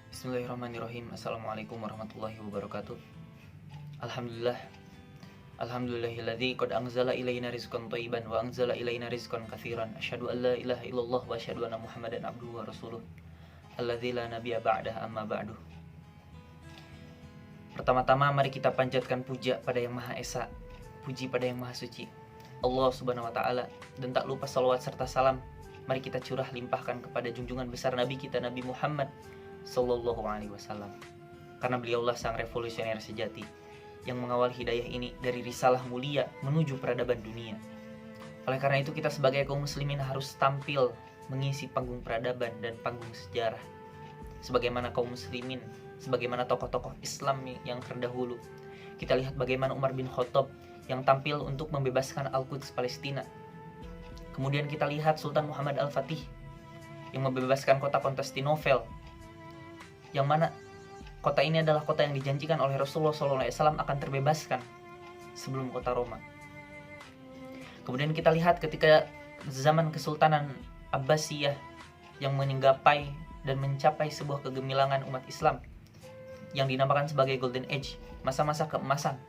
Bismillahirrahmanirrahim. Assalamualaikum warahmatullahi wabarakatuh. Alhamdulillah. Alhamdulillahilladzi qad anzala ilaina rizqan thayyiban wa anzala ilaina rizqan katsiran. Asyhadu an la ilaha illallah wa asyhadu anna Muhammadan abduhu wa rasuluh. Alladzi la nabiyya ba'dah amma ba'du. Pertama-tama mari kita panjatkan puja pada Yang Maha Esa, puji pada Yang Maha Suci, Allah Subhanahu wa taala, dan tak lupa salawat serta salam mari kita curah limpahkan kepada junjungan besar Nabi kita Nabi Muhammad sallallahu alaihi wasallam. Karena beliaulah sang revolusioner sejati yang mengawal hidayah ini dari risalah mulia menuju peradaban dunia. Oleh karena itu kita sebagai kaum muslimin harus tampil mengisi panggung peradaban dan panggung sejarah sebagaimana kaum muslimin, sebagaimana tokoh-tokoh Islam yang terdahulu. Kita lihat bagaimana Umar bin Khattab yang tampil untuk membebaskan Al-Quds Palestina. Kemudian kita lihat Sultan Muhammad Al-Fatih yang membebaskan kota Konstantinopel, yang mana kota ini adalah kota yang dijanjikan oleh Rasulullah SAW akan terbebaskan sebelum kota Roma. Kemudian kita lihat ketika zaman Kesultanan Abbasiyah yang menggapai dan mencapai sebuah kegemilangan umat Islam yang dinamakan sebagai Golden Age, masa-masa keemasan.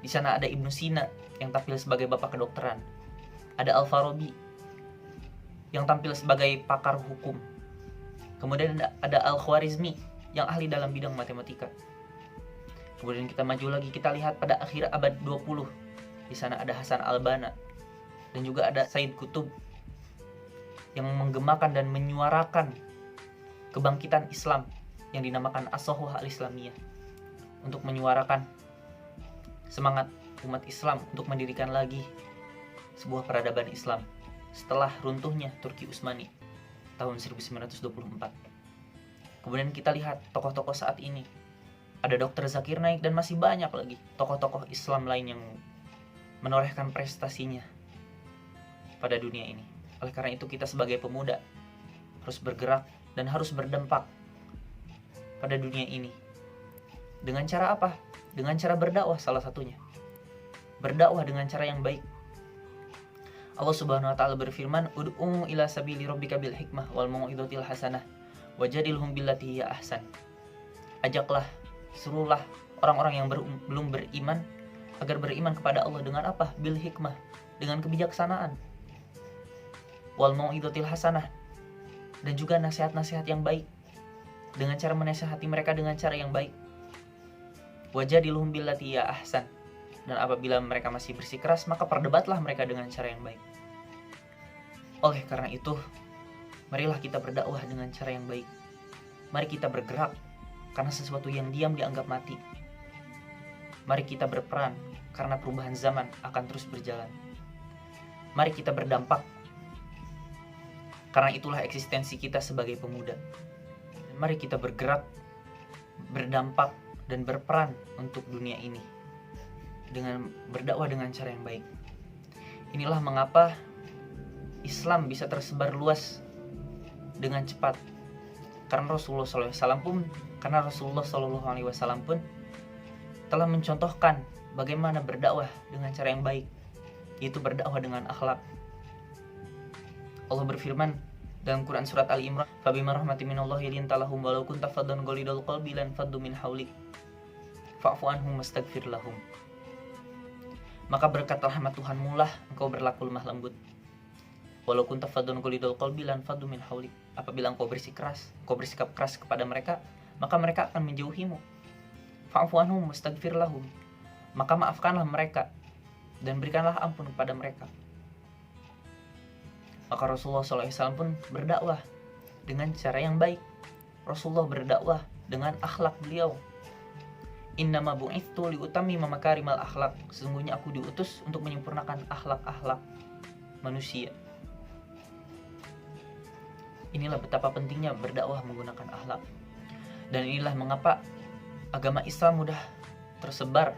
Di sana ada Ibnu Sina yang tampil sebagai bapak kedokteran, ada Al-Farabi yang tampil sebagai pakar hukum, kemudian ada Al-Khwarizmi yang ahli dalam bidang matematika. Kemudian kita maju lagi, kita lihat pada akhir abad 20, di sana ada Hasan Al-Banna dan juga ada Said Qutb yang menggemakan dan menyuarakan kebangkitan Islam yang dinamakan As-Shahwah Al-Islamiyah, untuk menyuarakan semangat umat Islam untuk mendirikan lagi sebuah peradaban Islam setelah runtuhnya Turki Utsmani tahun 1924. Kemudian kita lihat tokoh-tokoh saat ini, ada Dr. Zakir Naik dan masih banyak lagi tokoh-tokoh Islam lain yang menorehkan prestasinya pada dunia ini. Oleh karena itu kita sebagai pemuda harus bergerak dan harus berdampak pada dunia ini. Dengan cara apa? Dengan cara berdakwah salah satunya. Berdakwah dengan cara yang baik. Allah Subhanahu wa taala berfirman, "Ud'u ila sabili rabbika bil hikmah wal mau'izatil hasanah wajadilhum billati hiya ahsan." Ajaklah, serulah orang-orang yang belum beriman agar beriman kepada Allah dengan apa? Bil hikmah, dengan kebijaksanaan. Wal mau'izatil hasanah, dan juga nasihat-nasihat yang baik, dengan cara menasihati mereka dengan cara yang baik. Wajadilhum billati hiya ahsan, dan apabila mereka masih bersikeras, maka perdebatlah mereka dengan cara yang baik. Oleh karena itu, marilah kita berdakwah dengan cara yang baik. Mari kita bergerak, karena sesuatu yang diam dianggap mati. Mari kita berperan, karena perubahan zaman akan terus berjalan. Mari kita berdampak, karena itulah eksistensi kita sebagai pemuda. Mari kita bergerak, berdampak, dan berperan untuk dunia ini dengan berdakwah dengan cara yang baik. Inilah mengapa Islam bisa tersebar luas dengan cepat. Karena Rasulullah SAW pun telah mencontohkan bagaimana berdakwah dengan cara yang baik, yaitu berdakwah dengan akhlak. Allah berfirman dalam Quran surat Al-Imran, "Fabima rahmatin minallahi linta lahum walau kunta faddan ghalidal qalbi lan faddu min hawlik fa'fu anhum wastaghfir lahum." Maka berkat rahmat Tuhanmu lah engkau berlaku lemah lembut. Walau kunta faddan ghalidal qalbi lan faddu min hawlik. Apabila engkau bersikap keras kepada mereka, maka mereka akan menjauhimu. Fa'fu anhum wastaghfir lahum. Maka maafkanlah mereka dan berikanlah ampun kepada mereka. Maka Rasulullah SAW pun berdakwah dengan cara yang baik. Rasulullah berdakwah dengan akhlak beliau. Innama bu'itsu liutammima makarimal akhlak. Sesungguhnya aku diutus untuk menyempurnakan akhlak-akhlak manusia. Inilah betapa pentingnya berdakwah menggunakan akhlak. Dan inilah mengapa agama Islam mudah tersebar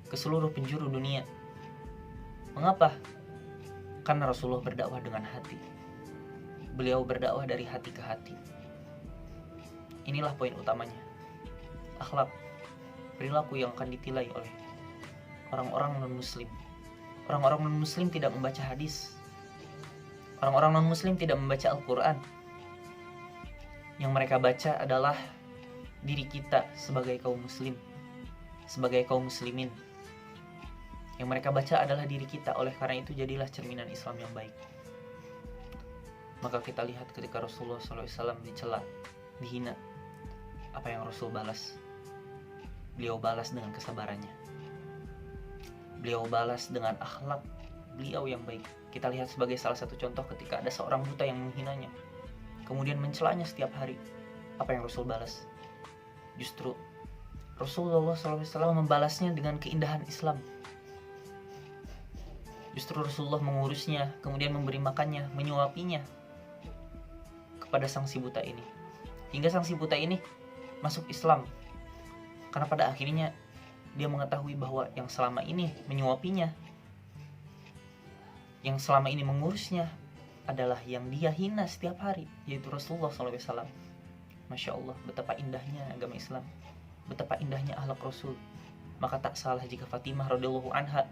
ke seluruh penjuru dunia. Mengapa? Karena Rasulullah berdakwah dengan hati. Beliau berdakwah dari hati ke hati. Inilah poin utamanya. Akhlak, perilaku yang akan ditilai oleh orang-orang non-muslim. Orang-orang non-muslim tidak membaca hadis. Orang-orang non-muslim tidak membaca Al-Quran. Yang mereka baca adalah diri kita sebagai kaum muslim, sebagai kaum muslimin. Yang mereka baca adalah diri kita, oleh karena itu jadilah cerminan Islam yang baik. Maka kita lihat ketika Rasulullah SAW dicela, dihina, apa yang Rasul balas? Beliau balas dengan kesabarannya. Beliau balas dengan akhlak beliau yang baik. Kita lihat sebagai salah satu contoh ketika ada seorang buta yang menghinanya, kemudian mencelanya setiap hari. Apa yang Rasul balas? Justru Rasulullah SAW membalasnya dengan keindahan Islam. Justru Rasulullah mengurusnya, kemudian memberi makannya, menyuapinya kepada sang si buta ini, hingga sang si buta ini masuk Islam. Karena pada akhirnya dia mengetahui bahwa yang selama ini menyuapinya, yang selama ini mengurusnya adalah yang dia hina setiap hari, yaitu Rasulullah SAW. Masya Allah, betapa indahnya agama Islam, betapa indahnya akhlak Rasul. Maka tak salah jika Fatimah radhiyallahu anha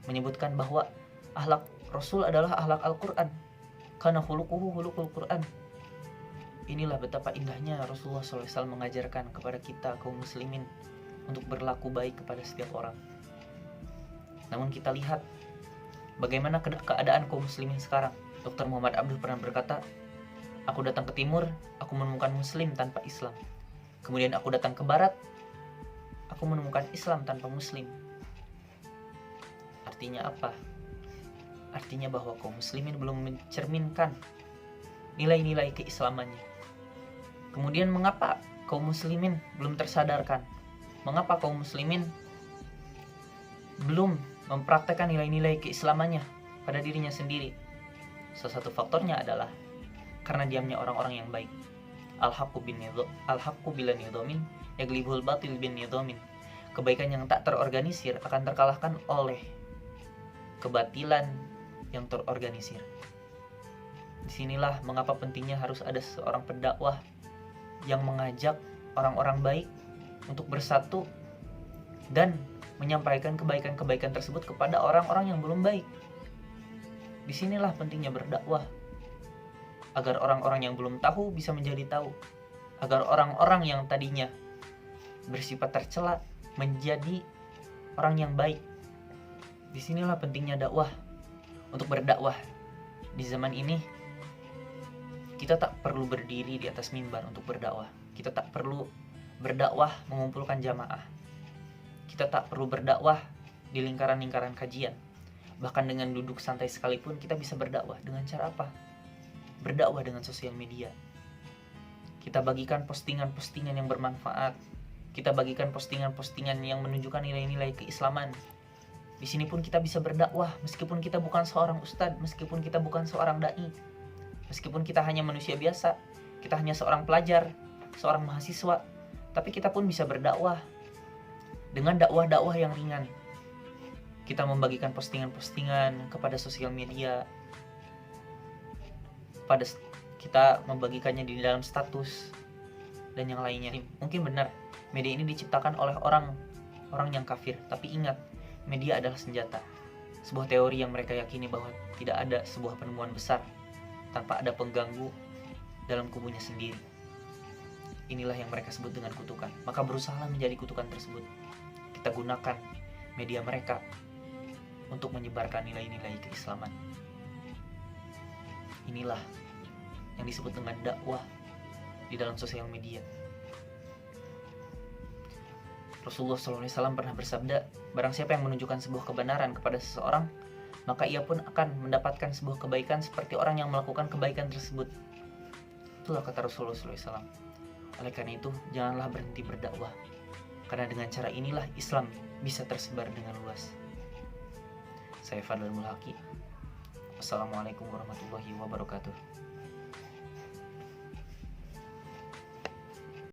menyebutkan bahwa akhlak Rasul adalah akhlak Al-Quran, karena khuluquhu khuluqul Quran. Inilah betapa indahnya Rasulullah SAW mengajarkan kepada kita kaum muslimin untuk berlaku baik kepada setiap orang. Namun kita lihat bagaimana keadaan kaum muslimin sekarang. Dr. Muhammad Abduh pernah berkata, aku datang ke timur, aku menemukan muslim tanpa Islam. Kemudian aku datang ke barat, aku menemukan Islam tanpa muslim. Artinya apa? Artinya bahwa kaum muslimin belum mencerminkan nilai-nilai keislamannya. Kemudian mengapa kaum muslimin belum tersadarkan? Mengapa kaum muslimin belum mempraktekkan nilai-nilai keislamannya pada dirinya sendiri? Salah satu faktornya adalah karena diamnya orang-orang yang baik. Al-haqqu bila nidhamin yaglibul batil bin nidhamin. Kebaikan yang tak terorganisir akan terkalahkan oleh kebatilan yang terorganisir. Disinilah mengapa pentingnya harus ada seorang pendakwah yang mengajak orang-orang baik untuk bersatu dan menyampaikan kebaikan-kebaikan tersebut kepada orang-orang yang belum baik. Disinilah pentingnya berdakwah, agar orang-orang yang belum tahu bisa menjadi tahu, agar orang-orang yang tadinya bersifat tercela menjadi orang yang baik. Disinilah pentingnya dakwah. Untuk berdakwah di zaman ini, kita tak perlu berdiri di atas mimbar untuk berdakwah. Kita tak perlu berdakwah mengumpulkan jamaah. Kita tak perlu berdakwah di lingkaran-lingkaran kajian. Bahkan dengan duduk santai sekalipun kita bisa berdakwah. Dengan cara apa? Berdakwah dengan sosial media. Kita bagikan postingan-postingan yang bermanfaat. Kita bagikan postingan-postingan yang menunjukkan nilai-nilai keislaman. Di sini pun kita bisa berdakwah meskipun kita bukan seorang ustadz, meskipun kita bukan seorang dai, meskipun kita hanya manusia biasa, kita hanya seorang pelajar, seorang mahasiswa, tapi kita pun bisa berdakwah dengan dakwah-dakwah yang ringan. Kita membagikan postingan-postingan kepada sosial media, kita membagikannya di dalam status dan yang lainnya. Mungkin benar media ini diciptakan oleh orang yang kafir, tapi ingat, media adalah senjata. Sebuah teori yang mereka yakini bahwa tidak ada sebuah penemuan besar tanpa ada pengganggu dalam kubunya sendiri. Inilah yang mereka sebut dengan kutukan. Maka berusahalah menjadi kutukan tersebut. Kita gunakan media mereka untuk menyebarkan nilai-nilai keislaman. Inilah yang disebut dengan dakwah di dalam sosial media. Rasulullah SAW pernah bersabda, barang siapa yang menunjukkan sebuah kebenaran kepada seseorang, maka ia pun akan mendapatkan sebuah kebaikan seperti orang yang melakukan kebaikan tersebut. Itulah kata Rasulullah SAW. Oleh karena itu, janganlah berhenti berdakwah, karena dengan cara inilah Islam bisa tersebar dengan luas. Saya Fadlul Mulhaqi. Wassalamualaikum warahmatullahi wabarakatuh.